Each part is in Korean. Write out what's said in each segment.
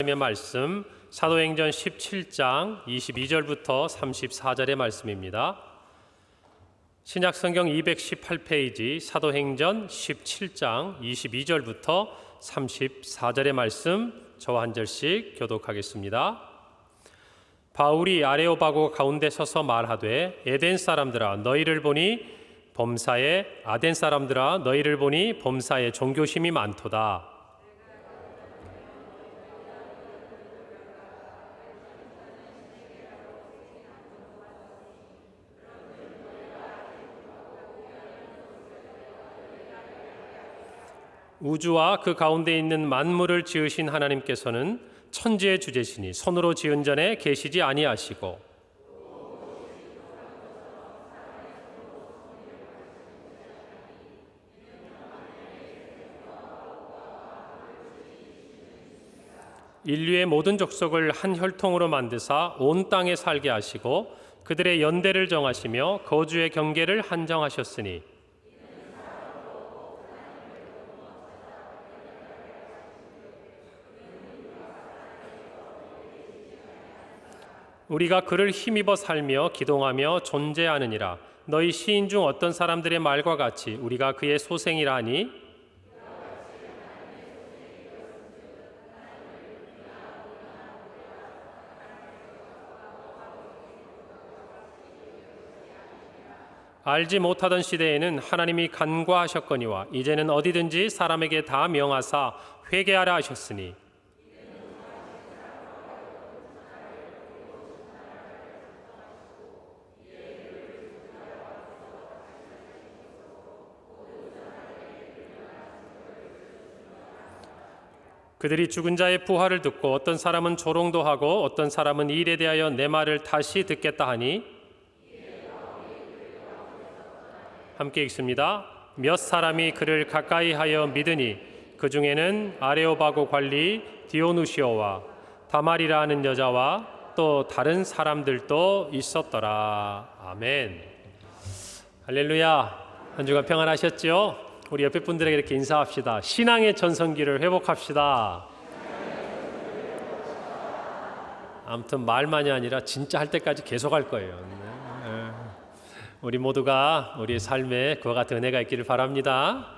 하나님의 말씀 사도행전 17장 22절부터 34절의 말씀입니다. 신약성경 218페이지 사도행전 17장 22절부터 34절의 말씀 저와 한 절씩 교독하겠습니다. 바울이 아레오바고 가운데 서서 말하되 에덴 사람들아 너희를 보니 범사에 아덴 사람들아 너희를 보니 범사에 종교심이 많도다. 우주와 그 가운데 있는 만물을 지으신 하나님께서는 천지의 주제시니 손으로 지은 전에 계시지 아니하시고 인류의 모든 족속을 한 혈통으로 만드사 온 땅에 살게 하시고 그들의 연대를 정하시며 거주의 경계를 한정하셨으니 우리가 그를 힘입어 살며 기동하며 존재하느니라. 너희 시인 중 어떤 사람들의 말과 같이 우리가 그의 소생이라 하니 알지 못하던 시대에는 하나님이 간과하셨거니와 이제는 어디든지 사람에게 다 명하사 회개하라 하셨으니 그들이 죽은 자의 부활을 듣고 어떤 사람은 조롱도 하고 어떤 사람은 이 일에 대하여 내 말을 다시 듣겠다 하니 함께 읽습니다. 몇 사람이 그를 가까이 하여 믿으니 그 중에는 아레오바고 관리 디오누시오와 다말이라 하는 여자와 또 다른 사람들도 있었더라. 아멘. 할렐루야. 한 주간 평안하셨죠? 우리 옆에 분들에게 이렇게 인사합시다. 신앙의 전성기를 회복합시다. 아무튼 말만이 아니라 진짜 할 때까지 계속 할 거예요. 우리 모두가 우리의 삶에 그와 같은 은혜가 있기를 바랍니다.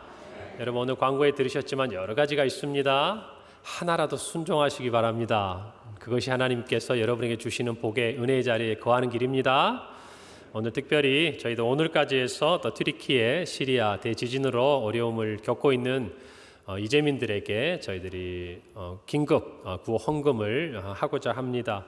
여러분 오늘 광고에 들으셨지만 여러 가지가 있습니다. 하나라도 순종하시기 바랍니다. 그것이 하나님께서 여러분에게 주시는 복의 은혜의 자리에 거하는 길입니다. 오늘 특별히 저희도 오늘까지 해서 또 튀르키예 시리아 대지진으로 어려움을 겪고 있는 이재민들에게 저희들이 긴급 구호 헌금을 하고자 합니다.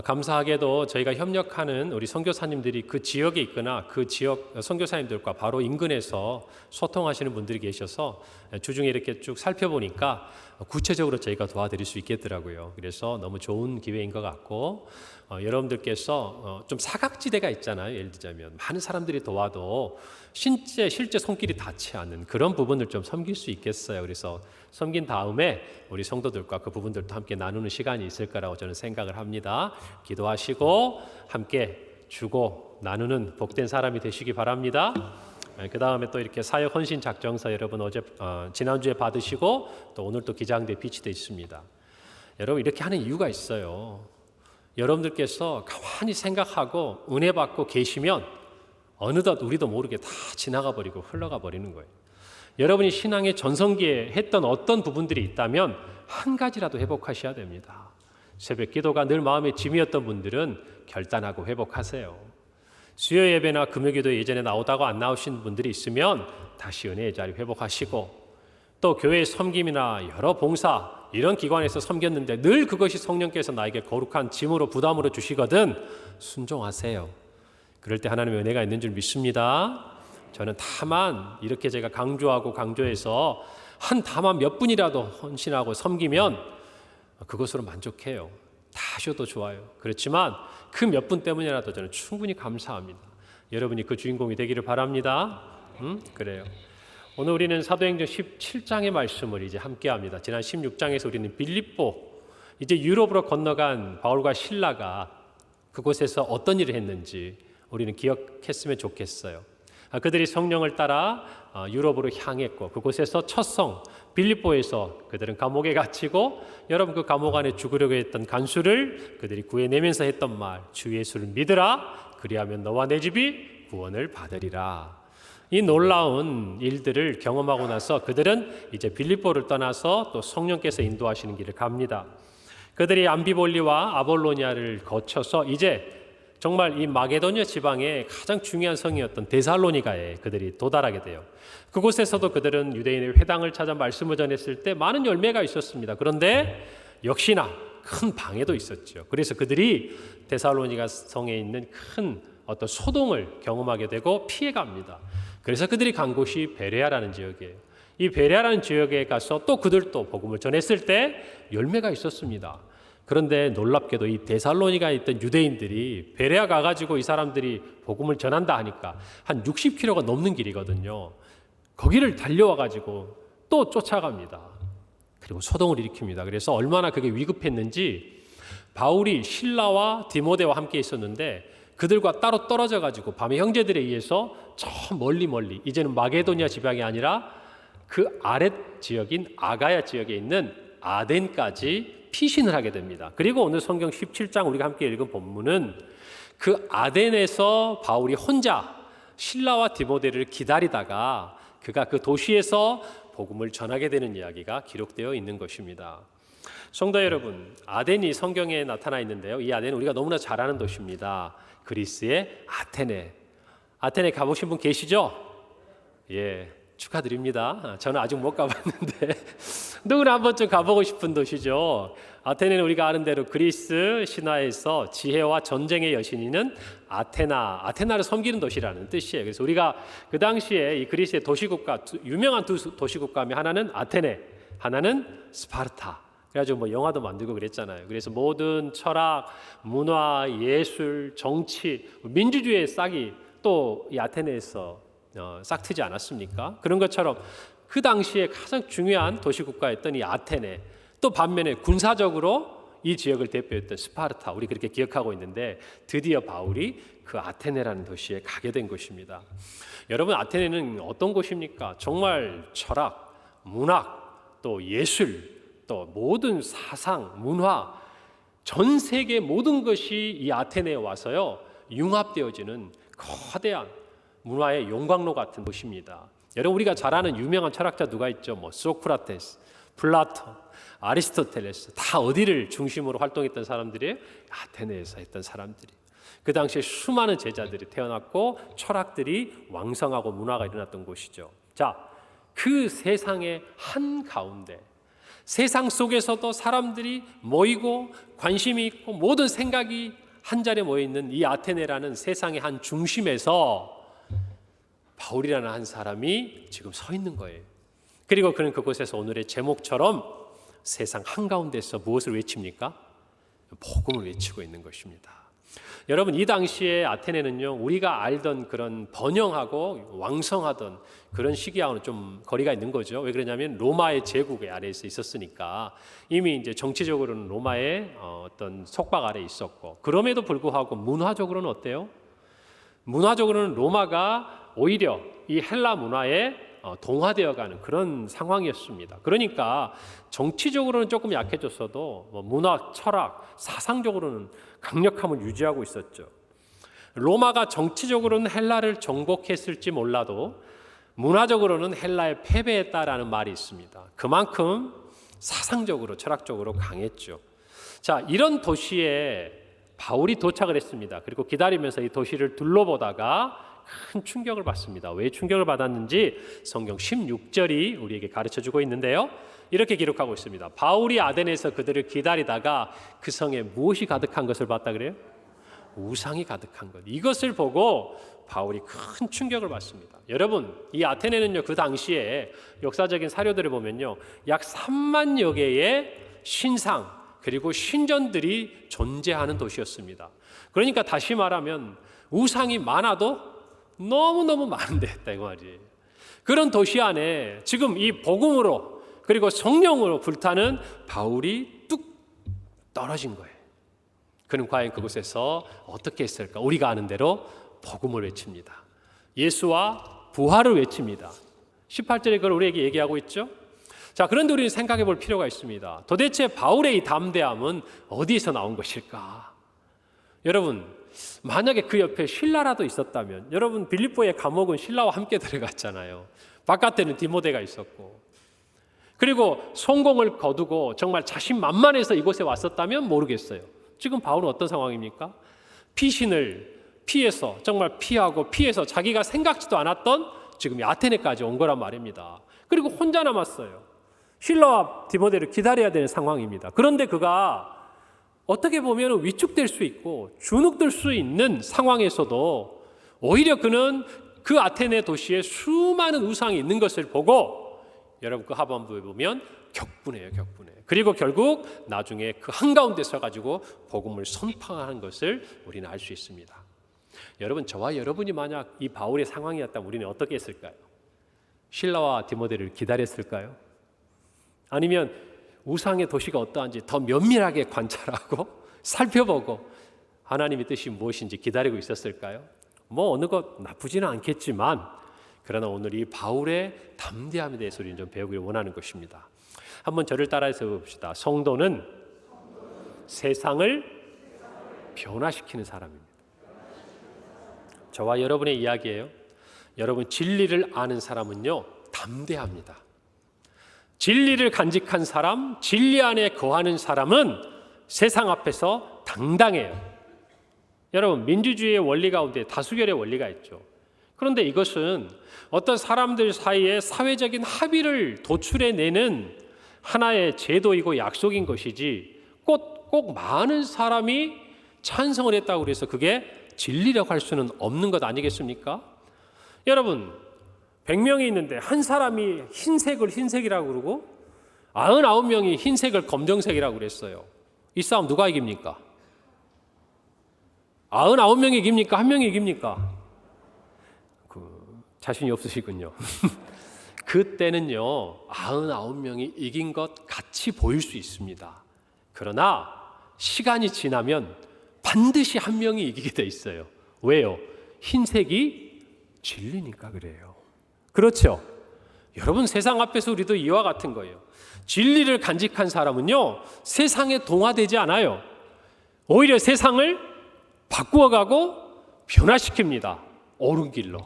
감사하게도 저희가 협력하는 우리 선교사님들이 그 지역에 있거나 그 지역 선교사님들과 바로 인근에서 소통하시는 분들이 계셔서 주중에 이렇게 쭉 살펴보니까 구체적으로 저희가 도와드릴 수 있겠더라고요. 그래서 너무 좋은 기회인 것 같고 여러분들께서 좀 사각지대가 있잖아요. 예를 들자면 많은 사람들이 도와도 실제 손길이 닿지 않는 그런 부분을 좀 섬길 수 있겠어요. 그래서 섬긴 다음에 우리 성도들과 그 부분들도 함께 나누는 시간이 있을 거라고 저는 생각을 합니다. 기도하시고 함께 주고 나누는 복된 사람이 되시기 바랍니다. 그 다음에 또 이렇게 사역 헌신 작정서 여러분 지난주에 받으시고 또 오늘 또 기장대에 비치되어 있습니다. 여러분 이렇게 하는 이유가 있어요. 여러분들께서 가만히 생각하고 은혜 받고 계시면 어느덧 우리도 모르게 다 지나가 버리고 흘러가 버리는 거예요. 여러분이 신앙의 전성기에 했던 어떤 부분들이 있다면 한 가지라도 회복하셔야 됩니다. 새벽 기도가 늘 마음의 짐이었던 분들은 결단하고 회복하세요. 수요 예배나 금요 기도에 예전에 나오다가 안 나오신 분들이 있으면 다시 은혜의 자리 회복하시고 또 교회의 섬김이나 여러 봉사 이런 기관에서 섬겼는데 늘 그것이 성령께서 나에게 거룩한 짐으로 부담으로 주시거든 순종하세요. 그럴 때 하나님의 은혜가 있는 줄 믿습니다. 저는 다만 이렇게 제가 강조해서 다만 몇 분이라도 헌신하고 섬기면 그것으로 만족해요. 다 하셔도 좋아요. 그렇지만 그 몇 분 때문이라도 저는 충분히 감사합니다. 여러분이 그 주인공이 되기를 바랍니다. 그래요. 오늘 우리는 사도행전 17장의 말씀을 이제 함께합니다. 지난 16장에서 우리는 빌립보 이제 유럽으로 건너간 바울과 실라가 그곳에서 어떤 일을 했는지 우리는 기억했으면 좋겠어요. 그들이 성령을 따라 유럽으로 향했고 그곳에서 첫 성 빌립보에서 그들은 감옥에 갇히고 여러분 그 감옥 안에 죽으려고 했던 간수를 그들이 구해내면서 했던 말 주 예수를 믿으라 그리하면 너와 내 집이 구원을 받으리라. 이 놀라운 일들을 경험하고 나서 그들은 이제 빌립보를 떠나서 또 성령께서 인도하시는 길을 갑니다. 그들이 암비볼리와 아볼로니아를 거쳐서 이제 정말 이 마게도니아 지방의 가장 중요한 성이었던 데살로니가에 그들이 도달하게 돼요. 그곳에서도 그들은 유대인의 회당을 찾아 말씀을 전했을 때 많은 열매가 있었습니다. 그런데 역시나 큰 방해도 있었죠. 그래서 그들이 데살로니가 성에 있는 큰 어떤 소동을 경험하게 되고 피해갑니다. 그래서 그들이 간 곳이 베레아라는 지역이에요. 이 베레아라는 지역에 가서 또 그들도 복음을 전했을 때 열매가 있었습니다. 그런데 놀랍게도 이 데살로니가에 있던 유대인들이 베레아 가가지고 이 사람들이 복음을 전한다 하니까 한 60km가 넘는 길이거든요. 거기를 달려와가지고 또 쫓아갑니다. 그리고 소동을 일으킵니다. 그래서 얼마나 그게 위급했는지 바울이 실라와 디모데와 함께 있었는데 그들과 따로 떨어져가지고 밤에 형제들에 의해서 저 멀리 이제는 마게도니아 지방이 아니라 그 아랫 지역인 아가야 지역에 있는 아덴까지 피신을 하게 됩니다. 그리고 오늘 성경 17장 우리가 함께 읽은 본문은 그 아덴에서 바울이 혼자 실라와 디모데를 기다리다가 그가 그 도시에서 복음을 전하게 되는 이야기가 기록되어 있는 것입니다. 성도 여러분, 아덴이 성경에 나타나 있는데요. 이 아덴은 우리가 너무나 잘 아는 도시입니다. 그리스의 아테네. 아테네 가보신 분 계시죠? 예, 축하드립니다. 저는 아직 못 가봤는데 누구나 한 번쯤 가보고 싶은 도시죠. 아테네는 우리가 아는 대로 그리스 신화에서 지혜와 전쟁의 여신이는 아테나를 섬기는 도시라는 뜻이에요. 그래서 우리가 그 당시에 이 그리스의 도시국가 유명한 두 도시국가면 하나는 아테네, 하나는 스파르타. 그래가지고 뭐 영화도 만들고 그랬잖아요. 그래서 모든 철학, 문화, 예술, 정치, 민주주의의 싹이 또 이 아테네에서 싹 트지 않았습니까? 그런 것처럼 그 당시에 가장 중요한 도시국가였던 이 아테네, 또 반면에 군사적으로 이 지역을 대표했던 스파르타, 우리 그렇게 기억하고 있는데 드디어 바울이 그 아테네라는 도시에 가게 된 것입니다. 여러분, 아테네는 어떤 곳입니까? 정말 철학, 문학, 또 예술, 또 모든 사상, 문화, 전 세계 모든 것이 이 아테네에 와서요 융합되어지는 거대한 문화의 용광로 같은 곳입니다. 여러분, 우리가 잘 아는 유명한 철학자 누가 있죠? 뭐 소크라테스, 플라톤, 아리스토텔레스, 다 어디를 중심으로 활동했던 사람들이에요? 아테네에서 했던 사람들이. 그 당시에 수많은 제자들이 태어났고 철학들이 왕성하고 문화가 일어났던 곳이죠. 자, 그 세상의 한가운데, 세상 속에서도 사람들이 모이고 관심이 있고 모든 생각이 한자리에 모여있는 이 아테네라는 세상의 한 중심에서 바울이라는 한 사람이 지금 서 있는 거예요. 그리고 그는 그곳에서 오늘의 제목처럼 세상 한가운데서 무엇을 외칩니까? 복음을 외치고 있는 것입니다. 여러분, 이 당시에 아테네는요 우리가 알던 그런 번영하고 왕성하던 그런 시기하고는 좀 거리가 있는 거죠. 왜 그러냐면 로마의 제국 아래에서 있었으니까 이미 이제 정치적으로는 로마의 어떤 속박 아래 있었고, 그럼에도 불구하고 문화적으로는 어때요? 문화적으로는 로마가 오히려 이 헬라 문화에 동화되어가는 그런 상황이었습니다. 그러니까 정치적으로는 조금 약해졌어도 뭐 문화, 철학, 사상적으로는 강력함을 유지하고 있었죠. 로마가 정치적으로는 헬라를 정복했을지 몰라도 문화적으로는 헬라의 패배했다라는 말이 있습니다. 그만큼 사상적으로, 철학적으로 강했죠. 자, 이런 도시에 바울이 도착을 했습니다. 그리고 기다리면서 이 도시를 둘러보다가 큰 충격을 받습니다. 왜 충격을 받았는지 성경 16절이 우리에게 가르쳐주고 있는데요. 이렇게 기록하고 있습니다. 바울이 아덴에서 그들을 기다리다가 그 성에 무엇이 가득한 것을 봤다 그래요? 우상이 가득한 것. 이것을 보고 바울이 큰 충격을 받습니다. 여러분, 이 아테네는요 그 당시에 역사적인 사료들을 보면요 약 3만여 개의 신상 그리고 신전들이 존재하는 도시였습니다. 그러니까 다시 말하면 우상이 많아도 너무너무 많은데 했다 이 말이에요. 그런 도시 안에 지금 이 복음으로 그리고 성령으로 불타는 바울이 뚝 떨어진 거예요. 그는 과연 그곳에서 어떻게 했을까? 우리가 아는 대로 복음을 외칩니다. 예수와 부활을 외칩니다. 18절에 그걸 우리에게 얘기하고 있죠. 자, 그런데 우리는 생각해 볼 필요가 있습니다. 도대체 바울의 이 담대함은 어디에서 나온 것일까? 여러분, 만약에 그 옆에 신라라도 있었다면, 여러분 빌립보의 감옥은 신라와 함께 들어갔잖아요. 바깥에는 디모데가 있었고, 그리고 성공을 거두고 정말 자신만만해서 이곳에 왔었다면 모르겠어요. 지금 바울은 어떤 상황입니까? 피신을 피해서, 정말 피해서 자기가 생각지도 않았던 지금 이 아테네까지 온 거란 말입니다. 그리고 혼자 남았어요. 실라와 디모데를 기다려야 되는 상황입니다. 그런데 그가 어떻게 보면 위축될 수 있고 주눅들 수 있는 상황에서도 오히려 그는 그 아테네 도시에 수많은 우상이 있는 것을 보고, 여러분 그 하반부에 보면 격분해요. 그리고 결국 나중에 그 한가운데 서가지고 복음을 선포하는 것을 우리는 알 수 있습니다. 여러분, 저와 여러분이 만약 이 바울의 상황이었다면 우리는 어떻게 했을까요? 실라와 디모데를 기다렸을까요? 아니면 우상의 도시가 어떠한지 더 면밀하게 관찰하고 살펴보고 하나님의 뜻이 무엇인지 기다리고 있었을까요? 뭐 어느 것 나쁘지는 않겠지만, 그러나 오늘 이 바울의 담대함에 대해서 우리는 좀 배우기를 원하는 것입니다. 한번 저를 따라해서 봅시다. 성도는 세상을 변화시키는 사람입니다. 저와 여러분의 이야기예요. 여러분, 진리를 아는 사람은요, 담대합니다. 진리를 간직한 사람, 진리 안에 거하는 사람은 세상 앞에서 당당해요. 여러분, 민주주의의 원리 가운데 다수결의 원리가 있죠. 그런데 이것은 어떤 사람들 사이에 사회적인 합의를 도출해내는 하나의 제도이고 약속인 것이지, 꼭 많은 사람이 찬성을 했다고 해서 그게 진리라고 할 수는 없는 것 아니겠습니까? 여러분, 100명이 있는데 한 사람이 흰색을 흰색이라고 그러고 99명이 흰색을 검정색이라고 그랬어요. 이 싸움 누가 이깁니까? 99명이 이깁니까? 한 명이 이깁니까? 자신이 없으시군요. 그때는요, 99명이 이긴 것 같이 보일 수 있습니다. 그러나 시간이 지나면 반드시 한 명이 이기게 돼 있어요. 왜요? 흰색이 진리니까 그래요. 그렇죠? 여러분, 세상 앞에서 우리도 이와 같은 거예요. 진리를 간직한 사람은요, 세상에 동화되지 않아요. 오히려 세상을 바꾸어가고 변화시킵니다. 옳은 길로.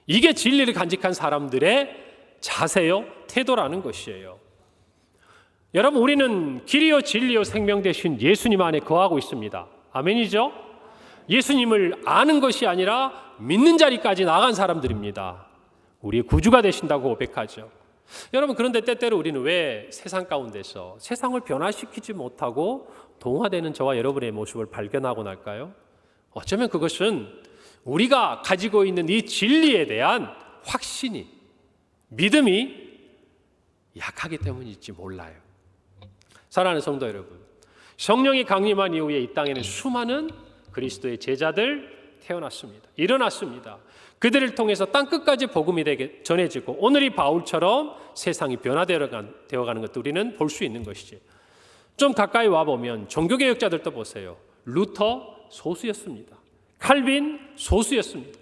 이게 진리를 간직한 사람들의 자세요, 태도라는 것이에요. 여러분, 우리는 길이요 진리요 생명 되신 예수님 안에 거하고 있습니다. 아멘이죠? 예수님을 아는 것이 아니라 믿는 자리까지 나간 사람들입니다. 우리의 구주가 되신다고 고백하죠. 여러분, 그런데 때때로 우리는 왜 세상 가운데서 세상을 변화시키지 못하고 동화되는 저와 여러분의 모습을 발견하고 날까요? 어쩌면 그것은 우리가 가지고 있는 이 진리에 대한 확신이, 믿음이 약하기 때문일지 몰라요. 사랑하는 성도 여러분, 성령이 강림한 이후에 이 땅에는 수많은 그리스도의 제자들 태어났습니다. 일어났습니다. 그들을 통해서 땅끝까지 복음이 전해지고 오늘 이 바울처럼 세상이 변화되어가는 것도 우리는 볼 수 있는 것이지. 좀 가까이 와보면 종교개혁자들도 보세요. 루터 소수였습니다. 칼빈 소수였습니다.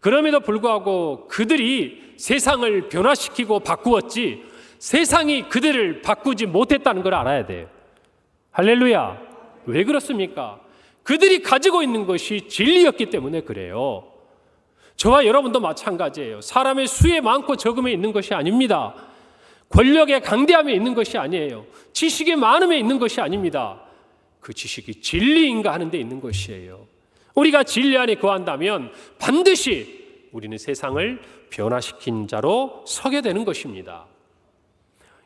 그럼에도 불구하고 그들이 세상을 변화시키고 바꾸었지 세상이 그들을 바꾸지 못했다는 걸 알아야 돼요. 할렐루야. 왜 그렇습니까? 그들이 가지고 있는 것이 진리였기 때문에 그래요. 저와 여러분도 마찬가지예요. 사람의 수에 많고 적음에 있는 것이 아닙니다. 권력의 강대함에 있는 것이 아니에요. 지식의 많음에 있는 것이 아닙니다. 그 지식이 진리인가 하는 데 있는 것이에요. 우리가 진리 안에 거한다면 반드시 우리는 세상을 변화시킨 자로 서게 되는 것입니다.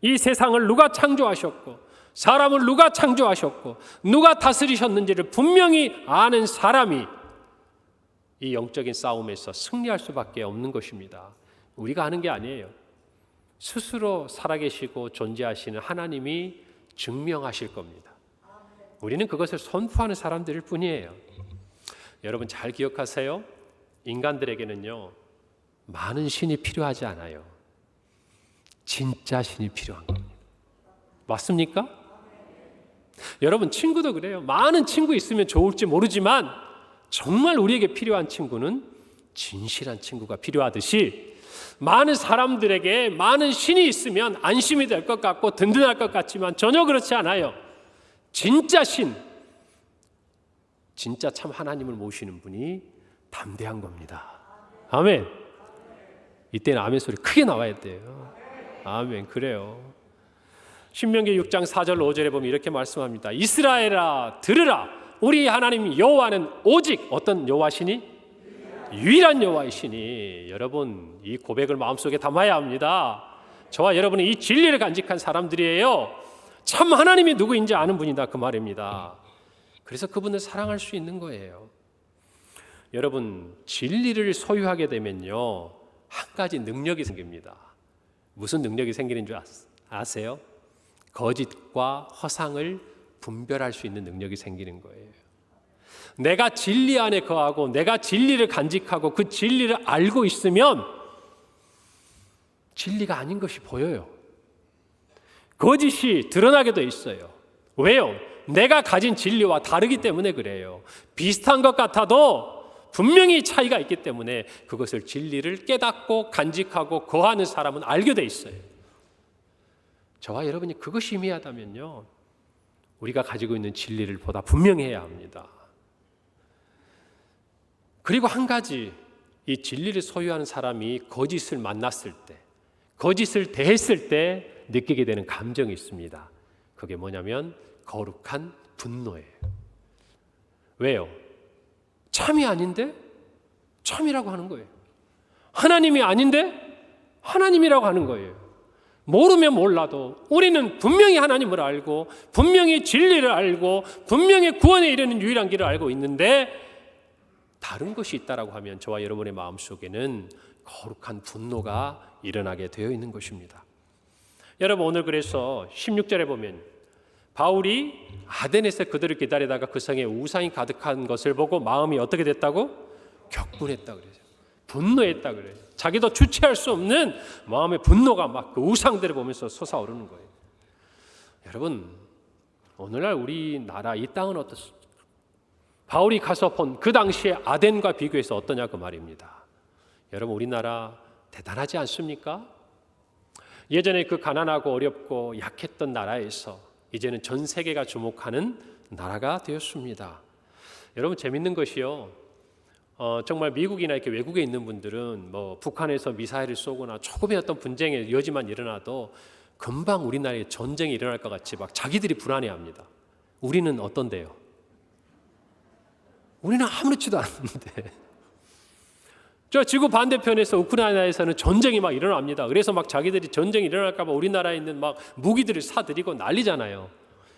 이 세상을 누가 창조하셨고 사람을 누가 창조하셨고 누가 다스리셨는지를 분명히 아는 사람이 이 영적인 싸움에서 승리할 수밖에 없는 것입니다. 우리가 하는 게 아니에요. 스스로 살아계시고 존재하시는 하나님이 증명하실 겁니다. 우리는 그것을 선포하는 사람들일 뿐이에요. 여러분 잘 기억하세요. 인간들에게는요, 많은 신이 필요하지 않아요. 진짜 신이 필요한 겁니다. 맞습니까? 여러분, 친구도 그래요. 많은 친구 있으면 좋을지 모르지만 정말 우리에게 필요한 친구는 진실한 친구가 필요하듯이 많은 사람들에게 많은 신이 있으면 안심이 될 것 같고 든든할 것 같지만 전혀 그렇지 않아요. 진짜 신, 진짜 참 하나님을 모시는 분이 담대한 겁니다. 아멘. 이때는 아멘 소리 크게 나와야 돼요. 아멘. 그래요. 신명기 6장 4절 5절에 보면 이렇게 말씀합니다. 이스라엘아 들으라. 우리 하나님 여호와는 오직 어떤 여호와시니? 유일한 여호와이시니. 여러분 이 고백을 마음속에 담아야 합니다. 저와 여러분은 이 진리를 간직한 사람들이에요. 참 하나님이 누구인지 아는 분이다 그 말입니다. 그래서 그분을 사랑할 수 있는 거예요. 여러분 진리를 소유하게 되면요 한 가지 능력이 생깁니다. 무슨 능력이 생기는 줄 아세요? 거짓과 허상을 분별할 수 있는 능력이 생기는 거예요. 내가 진리 안에 거하고 내가 진리를 간직하고 그 진리를 알고 있으면 진리가 아닌 것이 보여요. 거짓이 드러나게 돼 있어요. 왜요? 내가 가진 진리와 다르기 때문에 그래요. 비슷한 것 같아도 분명히 차이가 있기 때문에 그것을 진리를 깨닫고 간직하고 거하는 사람은 알게 돼 있어요. 저와 여러분이 그것이 희미하다면요 우리가 가지고 있는 진리를 보다 분명해야 합니다. 그리고 한 가지, 이 진리를 소유하는 사람이 거짓을 만났을 때, 거짓을 대했을 때 느끼게 되는 감정이 있습니다. 그게 뭐냐면 거룩한 분노예요. 왜요? 참이 아닌데 참이라고 하는 거예요. 하나님이 아닌데 하나님이라고 하는 거예요. 모르면 몰라도 우리는 분명히 하나님을 알고 분명히 진리를 알고 분명히 구원에 이르는 유일한 길을 알고 있는데 다른 것이 있다라고 하면 저와 여러분의 마음속에는 거룩한 분노가 일어나게 되어 있는 것입니다. 여러분 오늘 그래서 16절에 보면 바울이 아덴에서 그들을 기다리다가 그 성에 우상이 가득한 것을 보고 마음이 어떻게 됐다고? 격분했다 그래요. 분노했다 그래요. 자기도 주체할 수 없는 마음의 분노가 막 그 우상들을 보면서 솟아오르는 거예요. 여러분 오늘날 우리나라 이 땅은 어떻습니까? 바울이 가서 본 그 당시의 아덴과 비교해서 어떠냐 그 말입니다. 여러분 우리나라 대단하지 않습니까? 예전에 그 가난하고 어렵고 약했던 나라에서 이제는 전 세계가 주목하는 나라가 되었습니다. 여러분 재밌는 것이요. 정말 미국이나 이렇게 외국에 있는 분들은 뭐 북한에서 미사일을 쏘거나 조금의 어떤 분쟁의 여지만 일어나도 금방 우리나라에 전쟁이 일어날 것 같이 막 자기들이 불안해합니다. 우리는 어떤데요? 우리는 아무렇지도 않은데 저 지구 반대편에서 우크라이나에서는 전쟁이 막 일어납니다. 그래서 막 자기들이 전쟁이 일어날까 봐 우리나라에 있는 막 무기들을 사들이고 난리잖아요.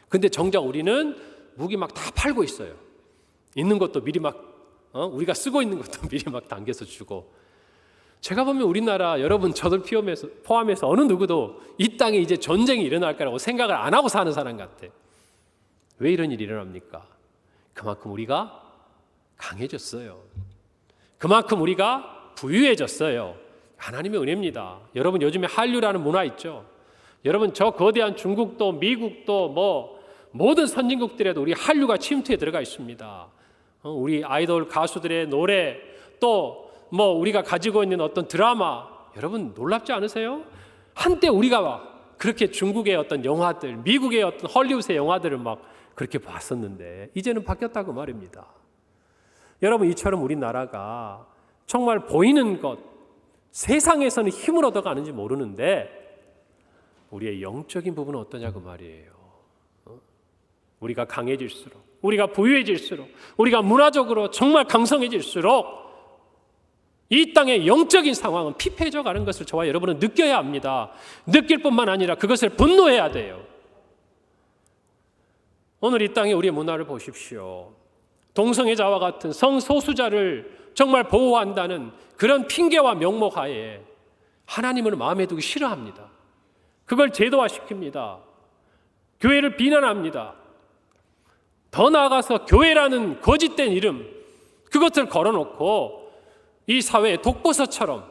근데 정작 우리는 무기 막 다 팔고 있어요. 있는 것도 미리 막 우리가 쓰고 있는 것도 미리 막 당겨서 주고. 제가 보면 우리나라 여러분 저들 포함해서 어느 누구도 이 땅에 이제 전쟁이 일어날 거라고 생각을 안 하고 사는 사람 같아. 왜 이런 일이 일어납니까? 그만큼 우리가 강해졌어요. 그만큼 우리가 부유해졌어요. 하나님의 은혜입니다. 여러분 요즘에 한류라는 문화 있죠. 여러분 저 거대한 중국도 미국도 뭐 모든 선진국들에도 우리 한류가 침투해 들어가 있습니다. 우리 아이돌 가수들의 노래 또 뭐 우리가 가지고 있는 어떤 드라마 여러분 놀랍지 않으세요? 한때 우리가 그렇게 중국의 어떤 영화들 미국의 어떤 헐리우드의 영화들을 막 그렇게 봤었는데 이제는 바뀌었다고 말입니다. 여러분 이처럼 우리나라가 정말 보이는 것 세상에서는 힘을 얻어가는지 모르는데 우리의 영적인 부분은 어떠냐고 말이에요. 우리가 강해질수록 우리가 부유해질수록 우리가 문화적으로 정말 강성해질수록 이 땅의 영적인 상황은 피폐해져 가는 것을 저와 여러분은 느껴야 합니다. 느낄 뿐만 아니라 그것을 분노해야 돼요. 오늘 이 땅에 우리의 문화를 보십시오. 동성애자와 같은 성소수자를 정말 보호한다는 그런 핑계와 명목하에 하나님을 마음에 두기 싫어합니다. 그걸 제도화시킵니다. 교회를 비난합니다. 더 나아가서 교회라는 거짓된 이름 그것을 걸어놓고 이 사회의 독버섯처럼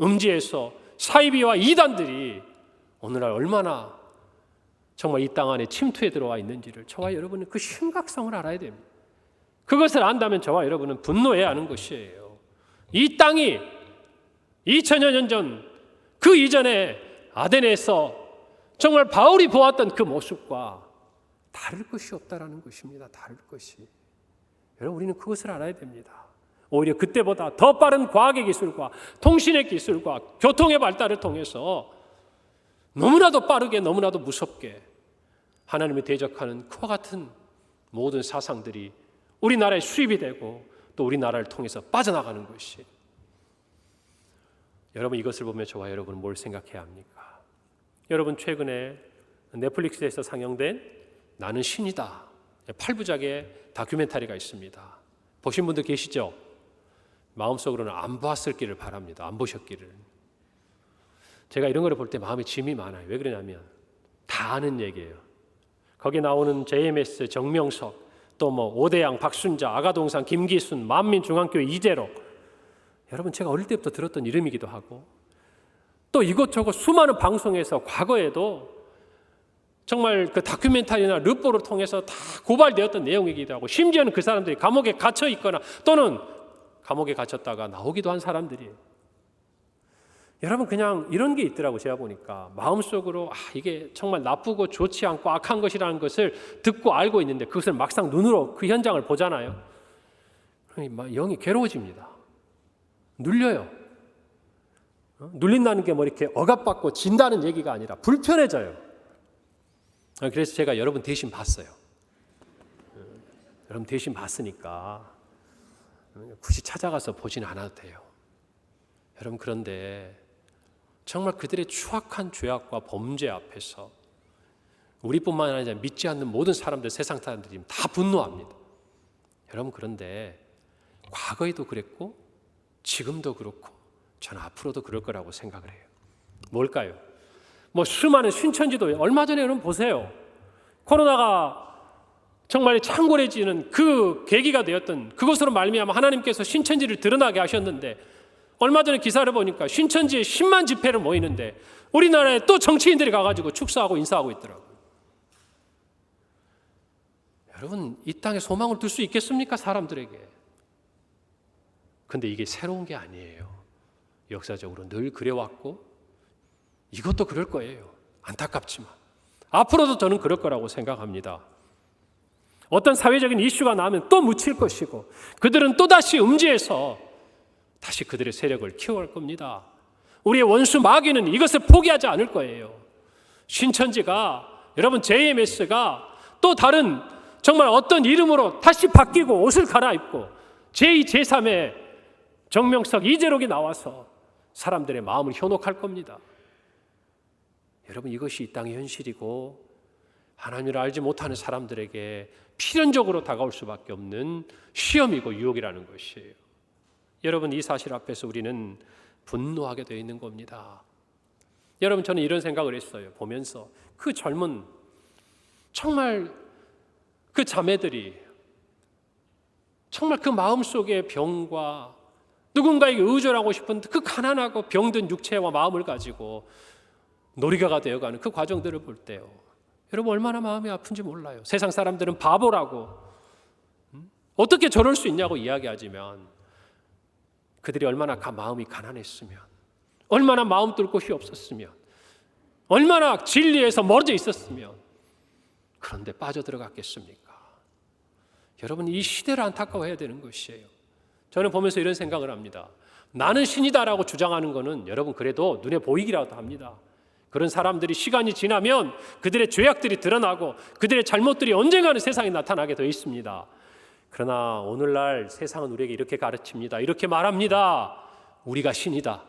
음지에서 사이비와 이단들이 오늘날 얼마나 정말 이 땅 안에 침투해 들어와 있는지를 저와 여러분은 그 심각성을 알아야 됩니다. 그것을 안다면 저와 여러분은 분노해야 하는 것이에요. 이 2000여 년 전 그 이전에 아데네에서 정말 바울이 보았던 그 모습과 다를 것이 없다라는 것입니다. 다를 것이. 여러분, 우리는 그것을 알아야 됩니다. 오히려 그때보다 더 빠른 과학의 기술과 통신의 기술과 교통의 발달을 통해서 너무나도 빠르게, 너무나도 무섭게 하나님을 대적하는 그와 같은 모든 사상들이 우리나라에 수입이 되고 또 우리나라를 통해서 빠져나가는 것이. 여러분, 이것을 보면 저와 여러분은 뭘 생각해야 합니까? 여러분, 최근에 넷플릭스에서 상영된 나는 신이다 8부작의 다큐멘터리가 있습니다. 보신 분들 계시죠? 마음속으로는 안 보았을기를 바랍니다. 안 보셨기를. 제가 이런 걸 볼 때 마음에 짐이 많아요. 왜 그러냐면 다 아는 얘기예요. 거기 나오는 JMS 정명석, 또 뭐 오대양, 박순자, 아가동산, 김기순, 만민중앙교회 이재록. 여러분, 제가 어릴 때부터 들었던 이름이기도 하고 또 이것저것 수많은 방송에서 과거에도 정말 그 다큐멘터리나 르포를 통해서 다 고발되었던 내용이기도 하고 심지어는 그 사람들이 감옥에 갇혀 있거나 또는 감옥에 갇혔다가 나오기도 한 사람들이에요. 여러분, 그냥 이런 게 있더라고. 제가 보니까 마음속으로 이게 정말 나쁘고 좋지 않고 악한 것이라는 것을 듣고 알고 있는데 그것을 막상 눈으로 그 현장을 보잖아요. 그러니 영이 괴로워집니다. 눌려요. 눌린다는 게 뭐 이렇게 억압받고 진다는 얘기가 아니라 불편해져요. 그래서 제가 여러분 대신 봤어요. 여러분 대신 봤으니까 굳이 찾아가서 보진 않아도 돼요. 여러분, 그런데 정말 그들의 추악한 죄악과 범죄 앞에서 우리뿐만 아니라 믿지 않는 모든 사람들, 세상 사람들이 다 분노합니다. 여러분, 그런데 과거에도 그랬고 지금도 그렇고 저는 앞으로도 그럴 거라고 생각을 해요. 뭘까요? 뭐 수많은 신천지도 얼마 전에 여러분 보세요. 코로나가 정말 창궐해지는 그 계기가 되었던 그것으로 말미암아 하나님께서 신천지를 드러나게 하셨는데 얼마 전에 기사를 보니까 신천지에 10만 집회를 모이는데 우리나라에 또 정치인들이 가가지고 축사하고 인사하고 있더라고요. 여러분, 이 땅에 소망을 둘 수 있겠습니까? 사람들에게. 근데 이게 새로운 게 아니에요. 역사적으로 늘 그래왔고 이것도 그럴 거예요. 안타깝지만 앞으로도 저는 그럴 거라고 생각합니다. 어떤 사회적인 이슈가 나오면 또 묻힐 것이고 그들은 또다시 음지에서 다시 그들의 세력을 키워갈 겁니다. 우리의 원수 마귀는 이것을 포기하지 않을 거예요. 신천지가, 여러분, JMS가 또 다른 정말 어떤 이름으로 다시 바뀌고 옷을 갈아입고 제2, 제3의 정명석, 이재록이 나와서 사람들의 마음을 현혹할 겁니다. 여러분, 이것이 이 땅의 현실이고 하나님을 알지 못하는 사람들에게 필연적으로 다가올 수밖에 없는 시험이고 유혹이라는 것이에요. 여러분, 이 사실 앞에서 우리는 분노하게 되어 있는 겁니다. 여러분, 저는 이런 생각을 했어요. 보면서 그 젊은 정말 그 자매들이 정말 그 마음속의 병과 누군가에게 의존하고 싶은 그 가난하고 병든 육체와 마음을 가지고 놀이가가 되어가는 그 과정들을 볼 때요, 여러분, 얼마나 마음이 아픈지 몰라요. 세상 사람들은 바보라고 어떻게 저럴 수 있냐고 이야기하지만 그들이 얼마나 마음이 가난했으면, 얼마나 마음 뚫을 곳이 없었으면, 얼마나 진리에서 멀어져 있었으면 그런데 빠져들어갔겠습니까? 여러분, 이 시대를 안타까워해야 되는 것이에요. 저는 보면서 이런 생각을 합니다. 나는 신이다라고 주장하는 것은 여러분 그래도 눈에 보이기라도 합니다. 그런 사람들이 시간이 지나면 그들의 죄악들이 드러나고 그들의 잘못들이 언젠가는 세상에 나타나게 되어 있습니다. 그러나 오늘날 세상은 우리에게 이렇게 가르칩니다. 이렇게 말합니다. 우리가 신이다.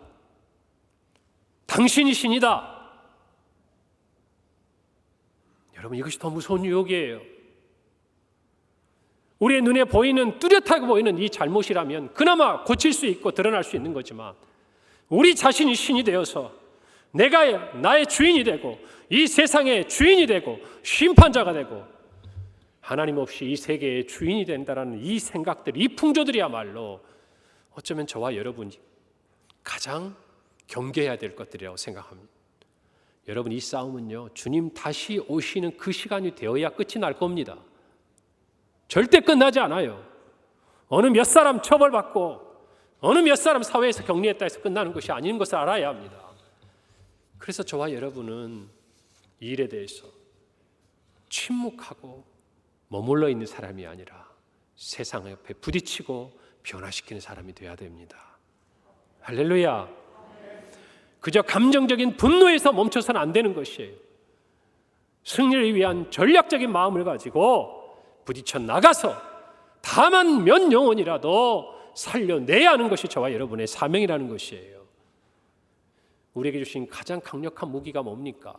당신이 신이다. 여러분, 이것이 더 무서운 유혹이에요. 우리의 눈에 보이는, 뚜렷하게 보이는 이 잘못이라면 그나마 고칠 수 있고 드러날 수 있는 거지만 우리 자신이 신이 되어서 내가 나의 주인이 되고 이 세상의 주인이 되고 심판자가 되고 하나님 없이 이 세계의 주인이 된다라는 이 생각들, 이 풍조들이야말로 어쩌면 저와 여러분이 가장 경계해야 될 것들이라고 생각합니다. 여러분, 이 싸움은요, 주님 다시 오시는 그 시간이 되어야 끝이 날 겁니다. 절대 끝나지 않아요. 어느 몇 사람 처벌받고 어느 몇 사람 사회에서 격리했다 해서 끝나는 것이 아닌 것을 알아야 합니다. 그래서 저와 여러분은 이 일에 대해서 침묵하고 머물러 있는 사람이 아니라 세상 옆에 부딪히고 변화시키는 사람이 되어야 됩니다. 할렐루야. 그저 감정적인 분노에서 멈춰서는 안 되는 것이에요. 승리를 위한 전략적인 마음을 가지고 부딪혀 나가서 다만 몇 영혼이라도 살려내야 하는 것이 저와 여러분의 사명이라는 것이에요. 우리에게 주신 가장 강력한 무기가 뭡니까?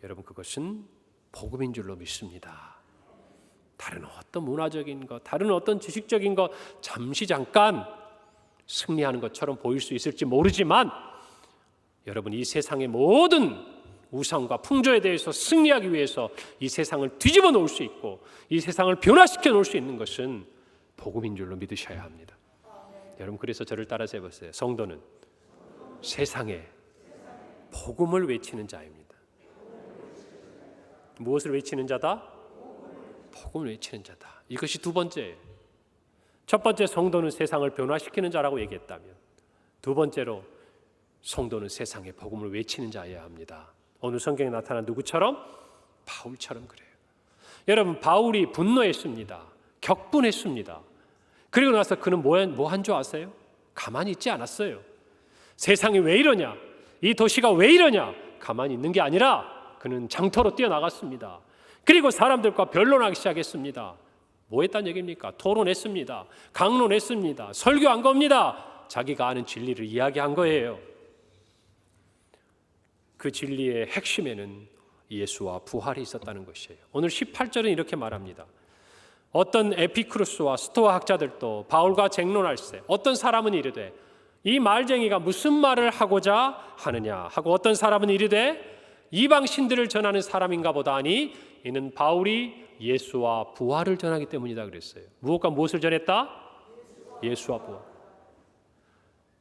여러분, 그것은 복음인 줄로 믿습니다. 다른 어떤 문화적인 것, 다른 어떤 지식적인 것 잠시 잠깐 승리하는 것처럼 보일 수 있을지 모르지만 여러분, 이 세상의 모든 우상과 풍조에 대해서 승리하기 위해서 이 세상을 뒤집어 놓을 수 있고 이 세상을 변화시켜 놓을 수 있는 것은 복음인 줄로 믿으셔야 합니다. 여러분, 그래서 저를 따라서 해보세요. 성도는 세상에 복음을 외치는 자입니다. 무엇을 외치는 자다? 복음을 외치는 자다. 이것이 두 번째예요. 첫 번째, 성도는 세상을 변화시키는 자라고 얘기했다면, 두 번째로 성도는 세상에 복음을 외치는 자여야 합니다. 오늘 성경에 나타난 누구처럼? 바울처럼 그래요. 여러분, 바울이 분노했습니다. 격분했습니다. 그리고 나서 그는 뭐 한 줄 아세요? 가만히 있지 않았어요. 세상이 왜 이러냐? 이 도시가 왜 이러냐? 가만히 있는 게 아니라 그는 장터로 뛰어나갔습니다. 그리고 사람들과 변론하기 시작했습니다. 뭐 했단 얘기입니까? 토론했습니다. 강론했습니다. 설교한 겁니다. 자기가 아는 진리를 이야기한 거예요. 그 진리의 핵심에는 예수와 부활이 있었다는 것이에요. 오늘 18절은 이렇게 말합니다. 어떤 에피쿠로스와 스토아 학자들도 바울과 쟁론할세 어떤 사람은 이르되 이 말쟁이가 무슨 말을 하고자 하느냐 하고 어떤 사람은 이르되 이방 신들을 전하는 사람인가 보다 하니 이는 바울이 예수와 부활을 전하기 때문이다 그랬어요. 무엇과 무엇을 전했다? 예수와 부활.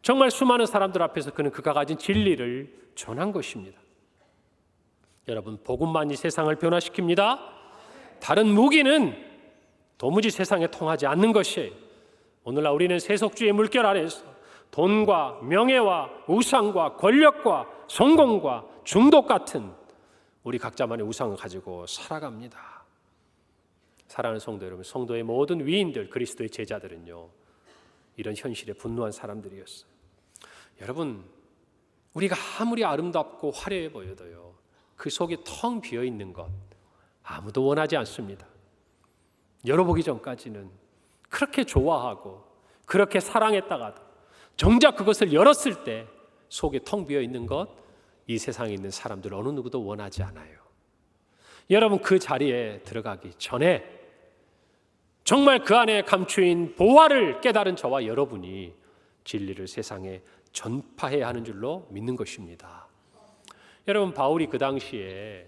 정말 수많은 사람들 앞에서 그는 그가 가진 진리를 전한 것입니다. 여러분, 복음만이 세상을 변화시킵니다. 다른 무기는 도무지 세상에 통하지 않는 것이에요. 오늘날 우리는 세속주의 물결 아래에서 돈과 명예와 우상과 권력과 성공과 중독 같은 우리 각자만의 우상을 가지고 살아갑니다. 사랑하는 성도 여러분, 성도의 모든 위인들, 그리스도의 제자들은요, 이런 현실에 분노한 사람들이었어요. 여러분, 우리가 아무리 아름답고 화려해 보여도요, 그 속에 텅 비어 있는 것 아무도 원하지 않습니다. 열어보기 전까지는 그렇게 좋아하고 그렇게 사랑했다가도 정작 그것을 열었을 때 속에 텅 비어 있는 것, 이 세상에 있는 사람들 어느 누구도 원하지 않아요. 여러분, 그 자리에 들어가기 전에 정말 그 안에 감추인 보화를 깨달은 저와 여러분이 진리를 세상에 전파해야 하는 줄로 믿는 것입니다. 여러분, 바울이 그 당시에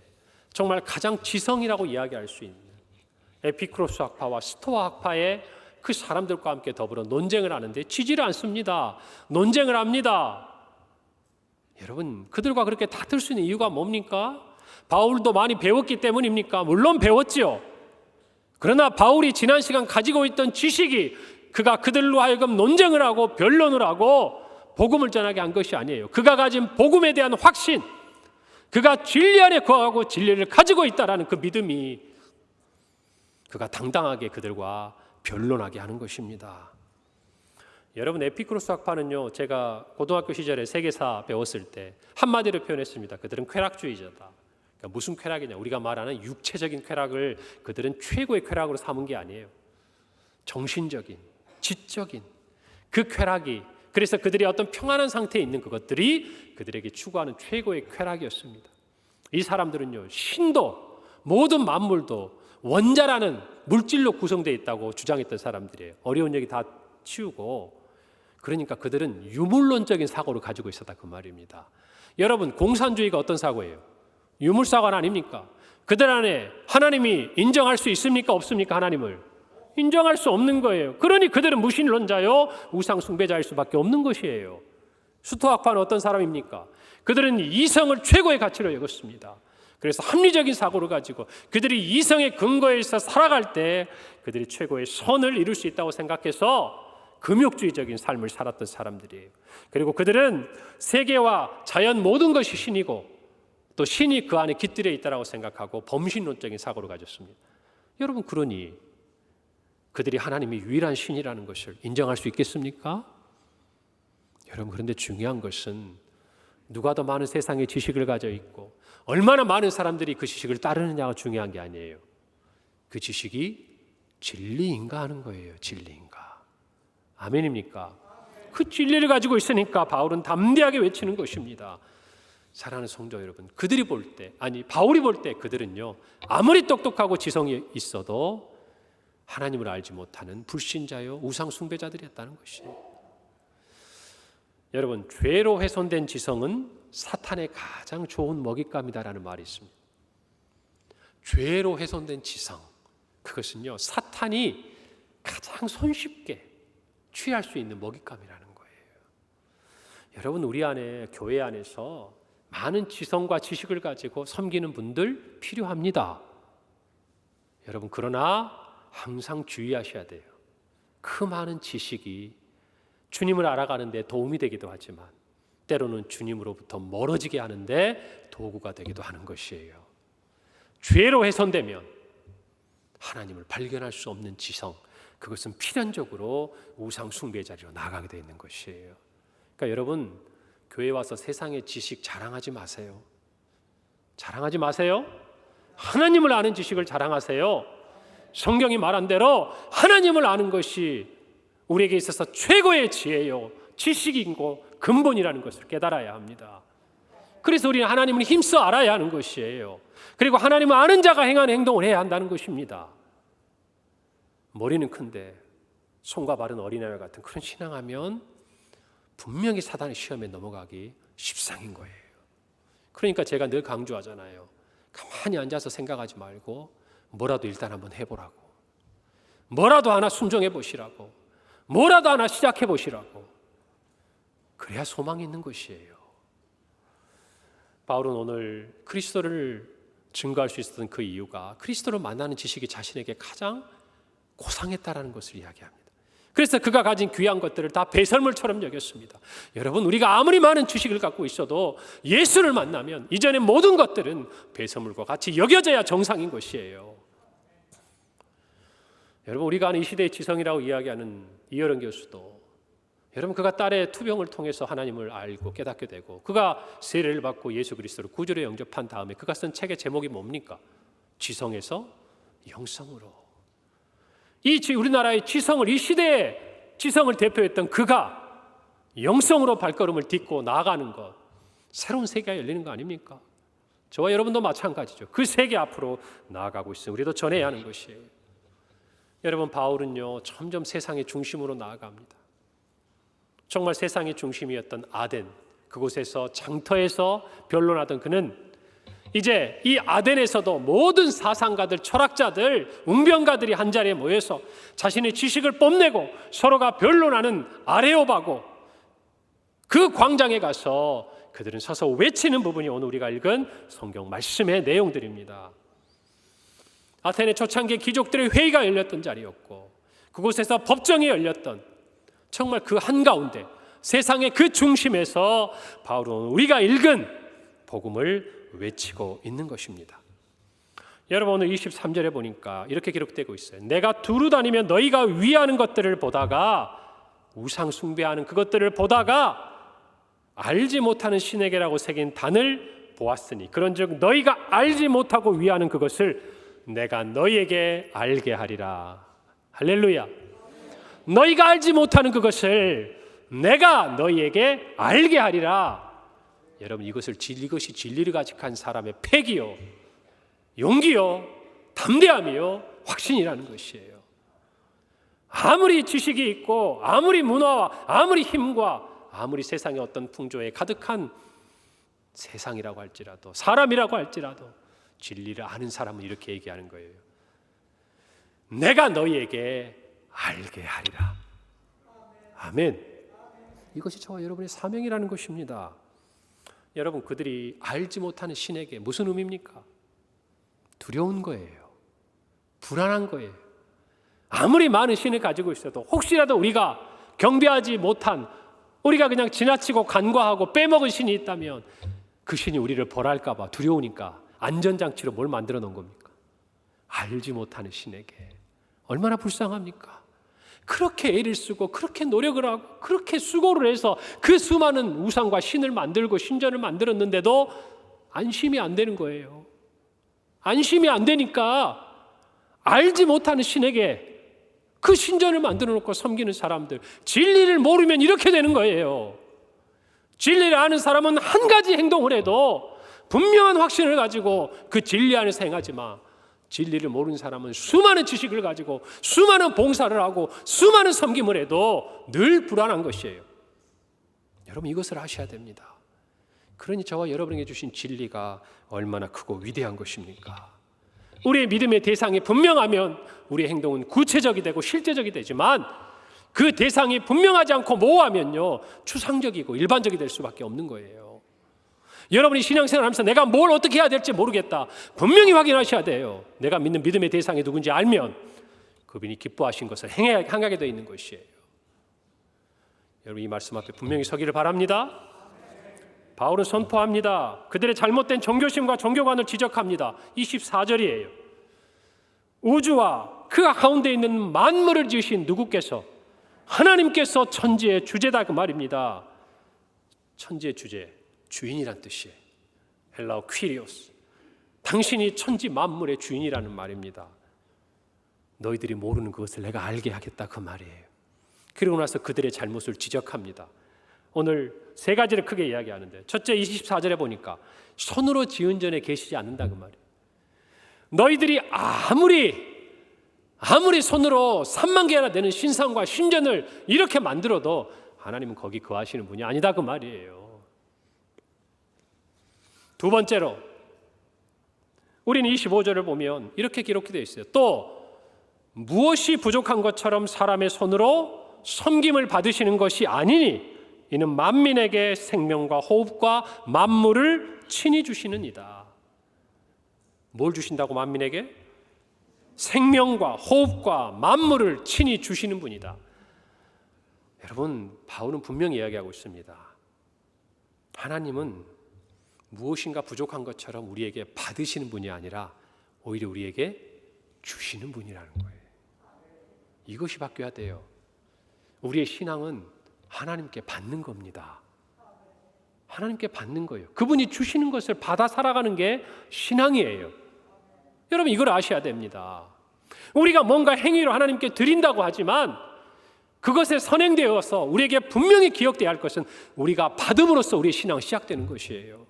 정말 가장 지성이라고 이야기할 수 있는 에피쿠로스 학파와 스토아 학파의 그 사람들과 함께 더불어 논쟁을 하는데 지지를 않습니다. 논쟁을 합니다. 여러분, 그들과 그렇게 다툴 수 있는 이유가 뭡니까? 바울도 많이 배웠기 때문입니까? 물론 배웠지요. 그러나 바울이 지난 시간 가지고 있던 지식이 그가 그들로 하여금 논쟁을 하고 변론을 하고 복음을 전하게 한 것이 아니에요. 그가 가진 복음에 대한 확신, 그가 진리 안에 거하고 진리를 가지고 있다라는 그 믿음이 그가 당당하게 그들과 변론하게 하는 것입니다. 여러분, 에피쿠로스 학파는요, 제가 고등학교 시절에 세계사 배웠을 때 한마디로 표현했습니다. 그들은 쾌락주의자다. 그러니까 무슨 쾌락이냐? 우리가 말하는 육체적인 쾌락을 그들은 최고의 쾌락으로 삼은 게 아니에요. 정신적인, 지적인 그 쾌락이, 그래서 그들이 어떤 평안한 상태에 있는 그것들이 그들에게 추구하는 최고의 쾌락이었습니다. 이 사람들은요, 신도 모든 만물도 원자라는 물질로 구성되어 있다고 주장했던 사람들이에요. 어려운 얘기 다 치우고, 그러니까 그들은 유물론적인 사고를 가지고 있었다 그 말입니다. 여러분, 공산주의가 어떤 사고예요? 유물사관 아닙니까? 그들 안에 하나님이 인정할 수 있습니까? 없습니까? 하나님을 인정할 수 없는 거예요. 그러니 그들은 무신론자요, 우상 숭배자일 수밖에 없는 것이에요. 스토아학파는 어떤 사람입니까? 그들은 이성을 최고의 가치로 여겼습니다. 그래서 합리적인 사고를 가지고 그들이 이성의 근거에서 살아갈 때 그들이 최고의 선을 이룰 수 있다고 생각해서 금욕주의적인 삶을 살았던 사람들이에요. 그리고 그들은 세계와 자연 모든 것이 신이고 또 신이 그 안에 깃들여 있다고 생각하고 범신론적인 사고를 가졌습니다. 여러분, 그러니 그들이 하나님이 유일한 신이라는 것을 인정할 수 있겠습니까? 여러분, 그런데 중요한 것은 누가 더 많은 세상의 지식을 가져 있고 얼마나 많은 사람들이 그 지식을 따르느냐가 중요한 게 아니에요. 그 지식이 진리인가 하는 거예요. 진리인가. 아멘입니까? 그 진리를 가지고 있으니까 바울은 담대하게 외치는 것입니다. 사랑하는 성도 여러분, 그들이 볼 때, 아니 바울이 볼 때 그들은요, 아무리 똑똑하고 지성이 있어도 하나님을 알지 못하는 불신자요 우상 숭배자들이었다는 것이에요. 여러분, 죄로 훼손된 지성은 사탄의 가장 좋은 먹잇감이다라는 말이 있습니다. 죄로 훼손된 지성, 그것은요 사탄이 가장 손쉽게 취할 수 있는 먹잇감이라는 거예요. 여러분, 우리 안에 교회 안에서 많은 지성과 지식을 가지고 섬기는 분들 필요합니다. 여러분, 그러나 항상 주의하셔야 돼요. 그 많은 지식이 주님을 알아가는 데 도움이 되기도 하지만 때로는 주님으로부터 멀어지게 하는데 도구가 되기도 하는 것이에요. 죄로 훼손되면 하나님을 발견할 수 없는 지성, 그것은 필연적으로 우상 숭배 자리로 나가게 되어 있는 것이에요. 그러니까 여러분, 교회 와서 세상의 지식 자랑하지 마세요. 자랑하지 마세요. 하나님을 아는 지식을 자랑하세요. 성경이 말한 대로 하나님을 아는 것이 우리에게 있어서 최고의 지혜요 지식이고 근본이라는 것을 깨달아야 합니다. 그래서 우리는 하나님을 힘써 알아야 하는 것이에요. 그리고 하나님을 아는 자가 행하는 행동을 해야 한다는 것입니다. 머리는 큰데 손과 발은 어린아이와 같은 그런 신앙하면 분명히 사단의 시험에 넘어가기 십상인 거예요. 그러니까 제가 늘 강조하잖아요. 가만히 앉아서 생각하지 말고 뭐라도 일단 한번 해보라고, 뭐라도 하나 순종해 보시라고, 뭐라도 하나 시작해 보시라고. 그래야 소망이 있는 것이에요. 바울은 오늘 그리스도를 증거할 수 있었던 그 이유가 그리스도를 만나는 지식이 자신에게 가장 고상했다라는 것을 이야기합니다. 그래서 그가 가진 귀한 것들을 다 배설물처럼 여겼습니다. 여러분, 우리가 아무리 많은 지식을 갖고 있어도 예수를 만나면 이전의 모든 것들은 배설물과 같이 여겨져야 정상인 것이에요. 여러분, 우리가 아는 이 시대의 지성이라고 이야기하는 이어른 교수도 여러분, 그가 딸의 투병을 통해서 하나님을 알고 깨닫게 되고 그가 세례를 받고 예수 그리스도를 구주로 영접한 다음에 그가 쓴 책의 제목이 뭡니까? 지성에서 영성으로. 우리나라의 지성을, 이 시대의 지성을 대표했던 그가 영성으로 발걸음을 딛고 나아가는 것, 새로운 세계가 열리는 거 아닙니까? 저와 여러분도 마찬가지죠. 그 세계 앞으로 나아가고 있으면 우리도 전해야 하는 것이에요. 여러분, 바울은요 점점 세상의 중심으로 나아갑니다. 정말 세상의 중심이었던 아덴, 그곳에서 장터에서 변론하던 그는 이제 이 아덴에서도 모든 사상가들, 철학자들, 웅변가들이 한자리에 모여서 자신의 지식을 뽐내고 서로가 변론하는 아레오바고 그 광장에 가서 그들은 서서 외치는 부분이 오늘 우리가 읽은 성경 말씀의 내용들입니다. 아테네 초창기 귀족들의 회의가 열렸던 자리였고 그곳에서 법정이 열렸던 정말 그 한가운데 세상의 그 중심에서 바울은 우리가 읽은 복음을 외치고 있는 것입니다. 여러분, 오늘 23절에 보니까 이렇게 기록되고 있어요. 내가 두루 다니며 너희가 위하는 것들을 보다가, 우상 숭배하는 그것들을 보다가 알지 못하는 신에게라고 새긴 단을 보았으니 그런즉 너희가 알지 못하고 위하는 그것을 내가 너희에게 알게 하리라. 할렐루야. 너희가 알지 못하는 그것을 내가 너희에게 알게 하리라. 여러분, 이것이 진리를 가직한 사람의 패기요, 용기요, 담대함이요, 확신이라는 것이에요. 아무리 지식이 있고 아무리 문화와 아무리 힘과 아무리 세상의 어떤 풍조에 가득한 세상이라고 할지라도, 사람이라고 할지라도 진리를 아는 사람은 이렇게 얘기하는 거예요. 내가 너희에게 알게 하리라. 아멘. 이것이 저와 여러분의 사명이라는 것입니다. 여러분, 그들이 알지 못하는 신에게 무슨 의미입니까? 두려운 거예요. 불안한 거예요. 아무리 많은 신을 가지고 있어도 혹시라도 우리가 경배하지 못한, 우리가 그냥 지나치고 간과하고 빼먹은 신이 있다면 그 신이 우리를 벌할까 봐 두려우니까 안전장치로 뭘 만들어 놓은 겁니까? 알지 못하는 신에게 얼마나 불쌍합니까? 그렇게 애를 쓰고 그렇게 노력을 하고 그렇게 수고를 해서 그 수많은 우상과 신을 만들고 신전을 만들었는데도 안심이 안 되는 거예요. 안심이 안 되니까 알지 못하는 신에게 그 신전을 만들어 놓고 섬기는 사람들, 진리를 모르면 이렇게 되는 거예요. 진리를 아는 사람은 한 가지 행동을 해도 분명한 확신을 가지고 그 진리 안에서 행하지만, 진리를 모르는 사람은 수많은 지식을 가지고 수많은 봉사를 하고 수많은 섬김을 해도 늘 불안한 것이에요. 여러분, 이것을 아셔야 됩니다. 그러니 저와 여러분에게 주신 진리가 얼마나 크고 위대한 것입니까? 우리의 믿음의 대상이 분명하면 우리의 행동은 구체적이 되고 실제적이 되지만, 그 대상이 분명하지 않고 모호하면요, 추상적이고 일반적이 될 수밖에 없는 거예요. 여러분이 신앙생활하면서 내가 뭘 어떻게 해야 될지 모르겠다, 분명히 확인하셔야 돼요. 내가 믿는 믿음의 대상이 누군지 알면 그분이 기뻐하신 것을 행하게 되어 있는 것이에요. 여러분, 이 말씀 앞에 분명히 서기를 바랍니다. 바울은 선포합니다. 그들의 잘못된 종교심과 종교관을 지적합니다. 24절이에요. 우주와 그 가운데 있는 만물을 지으신 누구께서, 하나님께서 천지의 주제다, 그 말입니다. 천지의 주제, 주인이란 뜻이에요. 헬라어 퀴리오스, 당신이 천지 만물의 주인이라는 말입니다. 너희들이 모르는 그것을 내가 알게 하겠다, 그 말이에요. 그리고 나서 그들의 잘못을 지적합니다. 오늘 세 가지를 크게 이야기하는데, 첫째, 24절에 보니까 손으로 지은 전에 계시지 않는다, 그 말이에요. 너희들이 아무리 손으로 3만 개나 되는 신상과 신전을 이렇게 만들어도 하나님은 거기 거하시는 분이 아니다, 그 말이에요. 두 번째로, 우리는 25절을 보면 이렇게 기록되어 있어요. 또 무엇이 부족한 것처럼 사람의 손으로 섬김을 받으시는 것이 아니니 이는 만민에게 생명과 호흡과 만물을 친히 주시는 이다. 뭘 주신다고? 만민에게 생명과 호흡과 만물을 친히 주시는 분이다. 여러분, 바울은 분명히 이야기하고 있습니다. 하나님은 무엇인가 부족한 것처럼 우리에게 받으시는 분이 아니라 오히려 우리에게 주시는 분이라는 거예요. 이것이 바뀌어야 돼요. 우리의 신앙은 하나님께 받는 겁니다. 하나님께 받는 거예요. 그분이 주시는 것을 받아 살아가는 게 신앙이에요. 여러분, 이걸 아셔야 됩니다. 우리가 뭔가 행위로 하나님께 드린다고 하지만 그것에 선행되어서 우리에게 분명히 기억되어야 할 것은 우리가 받음으로써 우리의 신앙이 시작되는 것이에요.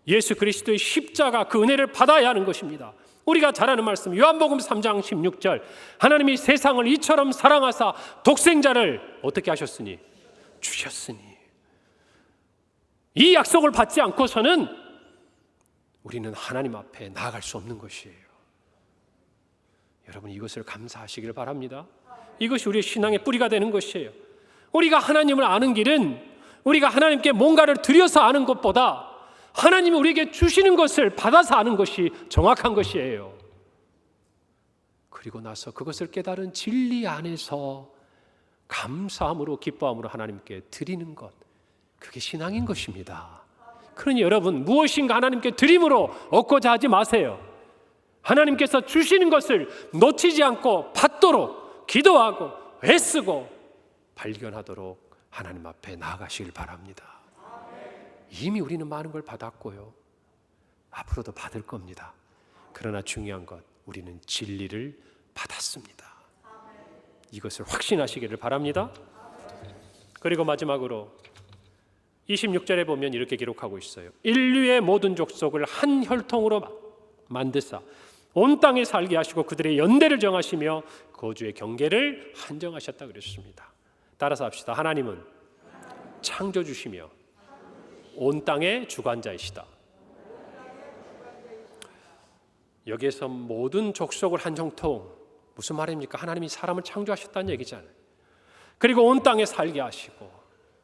예수 그리스도의 십자가, 그 은혜를 받아야 하는 것입니다. 우리가 잘 아는 말씀, 요한복음 3장 16절, 하나님이 세상을 이처럼 사랑하사 독생자를 어떻게 하셨으니? 주셨으니. 이 약속을 받지 않고서는 우리는 하나님 앞에 나아갈 수 없는 것이에요. 여러분, 이것을 감사하시길 바랍니다. 이것이 우리의 신앙의 뿌리가 되는 것이에요. 우리가 하나님을 아는 길은 우리가 하나님께 뭔가를 드려서 아는 것보다 하나님이 우리에게 주시는 것을 받아서 아는 것이 정확한 것이에요. 그리고 나서 그것을 깨달은 진리 안에서 감사함으로, 기뻐함으로 하나님께 드리는 것, 그게 신앙인 것입니다. 그러니 여러분, 무엇인가 하나님께 드림으로 얻고자 하지 마세요. 하나님께서 주시는 것을 놓치지 않고 받도록 기도하고 애쓰고 발견하도록 하나님 앞에 나아가시길 바랍니다. 이미 우리는 많은 걸 받았고요, 앞으로도 받을 겁니다. 그러나 중요한 것, 우리는 진리를 받았습니다. 이것을 확신하시기를 바랍니다. 그리고 마지막으로 26절에 보면 이렇게 기록하고 있어요. 인류의 모든 족속을 한 혈통으로 만드사 온 땅에 살게 하시고 그들의 연대를 정하시며 거주의 경계를 한정하셨다 그랬습니다. 따라서 합시다. 하나님은 창조주시며 온 땅의 주관자이시다. 여기에서 모든 족속을 한 정통, 무슨 말입니까? 하나님이 사람을 창조하셨다는 얘기잖아요. 그리고 온 땅에 살게 하시고,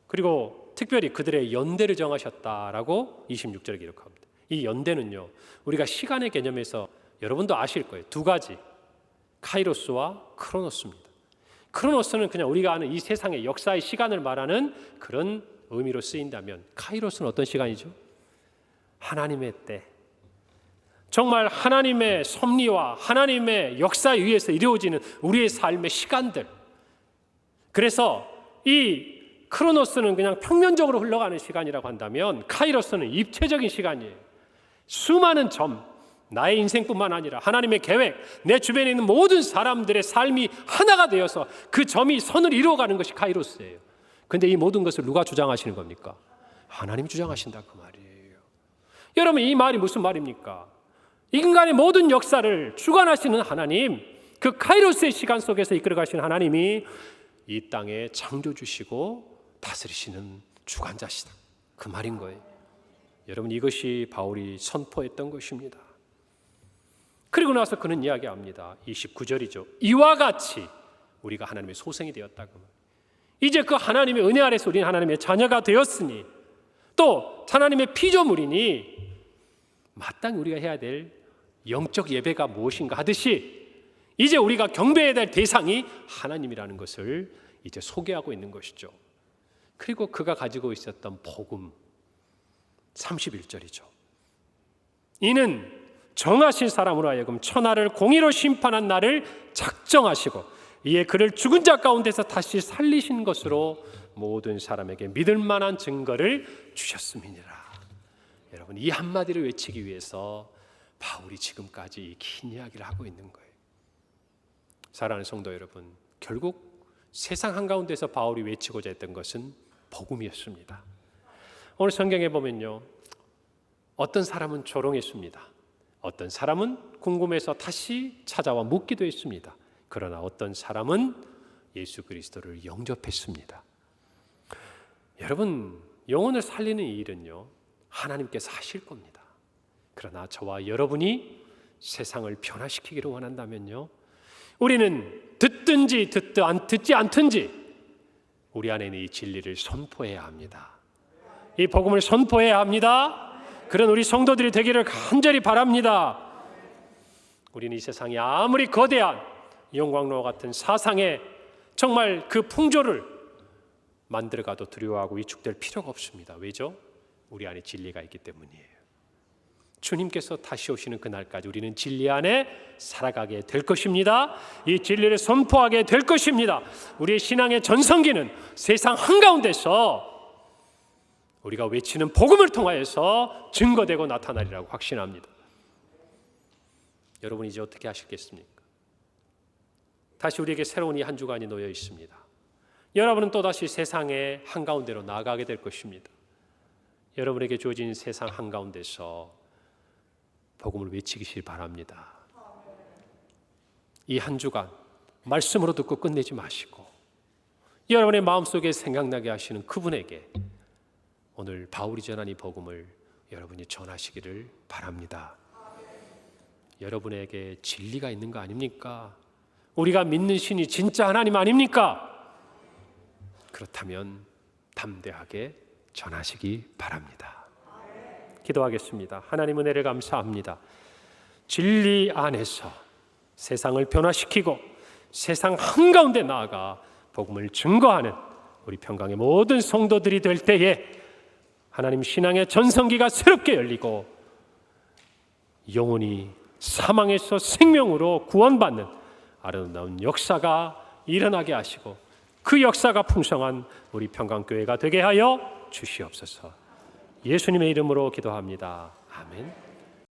그리고 특별히 그들의 연대를 정하셨다라고 26절에 기록합니다. 이 연대는요, 우리가 시간의 개념에서 여러분도 아실 거예요. 두 가지, 카이로스와 크로노스입니다. 크로노스는 그냥 우리가 아는 이 세상의 역사의 시간을 말하는 그런 의미로 쓰인다면, 카이로스는 어떤 시간이죠? 하나님의 때, 정말 하나님의 섭리와 하나님의 역사에 의해서 이루어지는 우리의 삶의 시간들. 그래서 이 크로노스는 그냥 평면적으로 흘러가는 시간이라고 한다면, 카이로스는 입체적인 시간이에요. 수많은 점, 나의 인생뿐만 아니라 하나님의 계획, 내 주변에 있는 모든 사람들의 삶이 하나가 되어서 그 점이 선을 이루어가는 것이 카이로스예요. 근데 이 모든 것을 누가 주장하시는 겁니까? 하나님이 주장하신다, 그 말이에요. 여러분, 이 말이 무슨 말입니까? 인간의 모든 역사를 주관하시는 하나님, 그 카이로스의 시간 속에서 이끌어가시는 하나님이 이 땅에 창조주시고 다스리시는 주관자시다, 그 말인 거예요. 여러분, 이것이 바울이 선포했던 것입니다. 그리고 나서 그는 이야기합니다. 29절이죠. 이와 같이 우리가 하나님의 소생이 되었다고. 이제 그 하나님의 은혜 아래서 우리는 하나님의 자녀가 되었으니, 또 하나님의 피조물이니 마땅히 우리가 해야 될 영적 예배가 무엇인가 하듯이 이제 우리가 경배해야 될 대상이 하나님이라는 것을 이제 소개하고 있는 것이죠. 그리고 그가 가지고 있었던 복음, 31절이죠. 이는 정하신 사람으로 하여금 천하를 공의로 심판한 날을 작정하시고 이에 그를 죽은 자 가운데서 다시 살리신 것으로 모든 사람에게 믿을 만한 증거를 주셨음이니라. 여러분, 이 한마디를 외치기 위해서 바울이 지금까지 이 긴 이야기를 하고 있는 거예요. 사랑하는 성도 여러분, 결국 세상 한가운데서 바울이 외치고자 했던 것은 복음이었습니다. 오늘 성경에 보면요, 어떤 사람은 조롱했습니다. 어떤 사람은 궁금해서 다시 찾아와 묻기도 했습니다. 그러나 어떤 사람은 예수 그리스도를 영접했습니다. 여러분, 영혼을 살리는 이 일은요, 하나님께서 하실 겁니다. 그러나 저와 여러분이 세상을 변화시키기를 원한다면요, 우리는 듣든지 듣지 않든지 우리 안에 있는 이 진리를 선포해야 합니다. 이 복음을 선포해야 합니다. 그런 우리 성도들이 되기를 간절히 바랍니다. 우리는 이 세상이 아무리 거대한 영광로와 같은 사상에 정말 그 풍조를 만들어가도 두려워하고 위축될 필요가 없습니다. 왜죠? 우리 안에 진리가 있기 때문이에요. 주님께서 다시 오시는 그날까지 우리는 진리 안에 살아가게 될 것입니다. 이 진리를 선포하게 될 것입니다. 우리의 신앙의 전성기는 세상 한가운데서 우리가 외치는 복음을 통하여서 증거되고 나타나리라고 확신합니다. 여러분, 이제 어떻게 하시겠습니까? 다시 우리에게 새로운 이 한 주간이 놓여 있습니다. 여러분은 또다시 세상의 한가운데로 나아가게 될 것입니다. 여러분에게 주어진 세상 한가운데서 복음을 외치시길 바랍니다. 이 한 주간 말씀으로 듣고 끝내지 마시고 여러분의 마음속에 생각나게 하시는 그분에게 오늘 바울이 전한 이 복음을 여러분이 전하시기를 바랍니다. 여러분에게 진리가 있는 거 아닙니까? 우리가 믿는 신이 진짜 하나님 아닙니까? 그렇다면 담대하게 전하시기 바랍니다. 기도하겠습니다. 하나님 은혜를 감사합니다. 진리 안에서 세상을 변화시키고 세상 한가운데 나아가 복음을 증거하는 우리 평강의 모든 성도들이 될 때에 하나님 신앙의 전성기가 새롭게 열리고 영혼이 사망에서 생명으로 구원받는 아름다운 역사가 일어나게 하시고 그 역사가 풍성한 우리 평강교회가 되게 하여 주시옵소서. 예수님의 이름으로 기도합니다. 아멘.